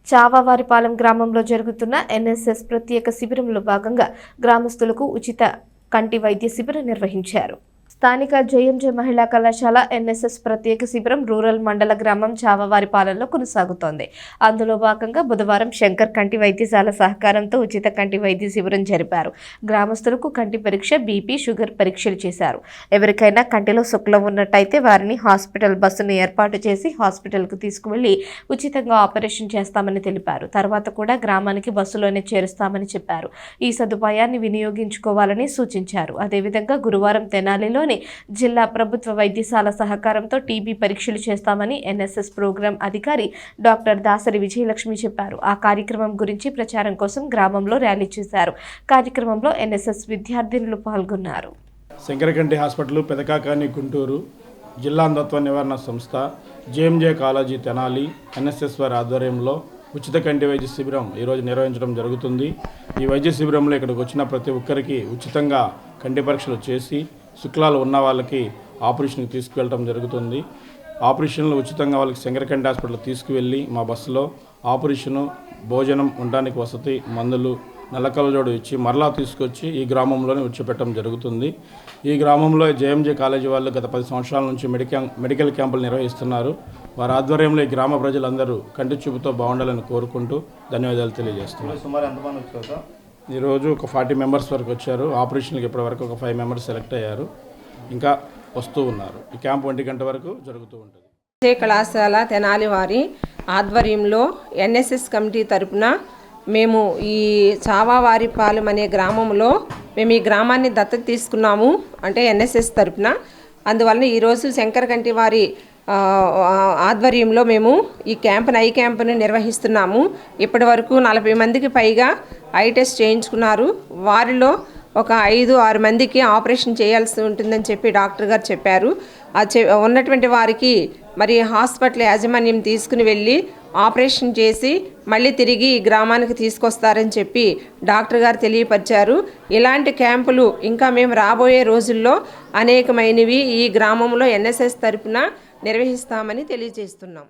చావావారిపాలెం గ్రామంలో జరుగుతున్న ఎన్ఎస్ఎస్ ప్రత్యేక శిబిరంలో భాగంగా గ్రామస్తులకు ఉచిత కంటి వైద్య శిబిరం నిర్వహించారు. స్థానిక జేఎంజే మహిళా కళాశాల ఎన్ఎస్ఎస్ ప్రత్యేక శిబిరం రూరల్ మండల గ్రామం చావవారిపాలెంలో కొనసాగుతోంది. అందులో భాగంగా బుధవారం శంకర్ కంటి వైద్యశాల సహకారంతో ఉచిత కంటి వైద్య శిబిరం జరిపారు. గ్రామస్తులకు కంటి పరీక్ష, బీపీ, షుగర్ పరీక్షలు చేశారు. ఎవరికైనా కంటిలో శుక్లం ఉన్నట్టయితే వారిని హాస్పిటల్ బస్సును ఏర్పాటు చేసి హాస్పిటల్కు తీసుకువెళ్లి ఉచితంగా ఆపరేషన్ చేస్తామని తెలిపారు. తర్వాత కూడా గ్రామానికి బస్సులోనే చేరుస్తామని చెప్పారు. ఈ సదుపాయాన్ని వినియోగించుకోవాలని సూచించారు. అదేవిధంగా గురువారం తెనాలిలో జిల్లా ప్రభుత్వ వైద్యశాల సహకారంతో టీబీ పరీక్షలు చేస్తామని ఎన్ఎస్ఎస్ ప్రోగ్రాం అధికారి డాక్టర్ దాసరి విజయలక్ష్మి చెప్పారు. ఆ కార్యక్రమం గురించి ప్రచారం కోసం గ్రామంలో ర్యాలీ చేశారు. కార్యక్రమంలో ఎన్ఎస్ఎస్ విద్యార్థినులు పాల్గొన్నారు. శంకరకంటి హాస్పిటల్, పెదకాకాని గుంటూరు, జిల్లా అంధత్వ నివారణ సంస్థ, జేఎంజే కాలేజీ తెనాలి, ఎన్ఎస్ఎస్ వారి ఆధ్వర్యంలో ఉచిత కంటి వైద్య శిబిరం ఈరోజు నిర్వహించడం జరుగుతుంది. ఈ వైద్య శిబిరంలో ఇక్కడికి వచ్చిన ప్రతి ఒక్కరికి ఉచితంగా కంటి పరీక్షలు చేసి శుక్లాలు ఉన్న వాళ్ళకి ఆపరేషన్కి తీసుకువెళ్ళడం జరుగుతుంది. ఆపరేషన్లు ఉచితంగా వాళ్ళకి శంకరకంటి హాస్పిటల్ తీసుకువెళ్ళి మా బస్సులో ఆపరేషను, భోజనం, ఉండడానికి వసతి, మందులు, నల్లకలజోడు ఇచ్చి మరలా తీసుకొచ్చి ఈ గ్రామంలోనే విడిచిపెట్టడం జరుగుతుంది. ఈ గ్రామంలో జేఎంజే కాలేజీ వాళ్ళు గత 10 సంవత్సరాల నుంచి మెడికల్ క్యాంపులు నిర్వహిస్తున్నారు. వారి ఆధ్వర్యంలో ఈ గ్రామ ప్రజలందరూ కంటి చూపుతో బాగుండాలని కోరుకుంటూ ధన్యవాదాలు తెలియజేస్తున్నారు. సుమారు ఎంతమంది వచ్చారు? ఈరోజు ఒక 40 మెంబర్స్ వరకు వచ్చారు. ఆపరేషన్కి ఇప్పటివరకు ఒక 5 మెంబర్స్ సెలెక్ట్ అయ్యారు. ఇంకా వస్తూ ఉన్నారు. ఈ క్యాంప్ 1 గంట వరకు జరుగుతూ ఉంటుంది. కళాశాల తెనాలి వారి ఆధ్వర్యంలో ఎన్ఎస్ఎస్ కమిటీ తరపున మేము ఈ చావావారిపాలెం అనే గ్రామంలో మేము ఈ గ్రామాన్ని దత్తత తీసుకున్నాము. అంటే ఎన్ఎస్ఎస్ తరపున. అందువలన ఈరోజు శంకరకంటి వారి ఆధ్వర్యంలో మేము ఈ ఐ క్యాంపును నిర్వహిస్తున్నాము. ఇప్పటి వరకు 40 మందికి పైగా ఐ టెస్ట్ చేయించుకున్నారు. వారిలో ఒక 5-6 మందికి ఆపరేషన్ చేయాల్సి ఉంటుందని చెప్పి డాక్టర్ గారు చెప్పారు. ఉన్నటువంటి వారికి మరి హాస్పిటల్ యాజమాన్యం తీసుకుని వెళ్ళి ఆపరేషన్ చేసి మళ్ళీ తిరిగి ఈ గ్రామానికి తీసుకొస్తారని చెప్పి డాక్టర్ గారు తెలియపరిచారు. ఇలాంటి క్యాంపులు ఇంకా మేము రాబోయే రోజుల్లో అనేకమైనవి ఈ గ్రామంలో ఎన్ఎస్ఎస్ తరపున నిర్వహిస్తామని తెలియజేస్తున్నాం.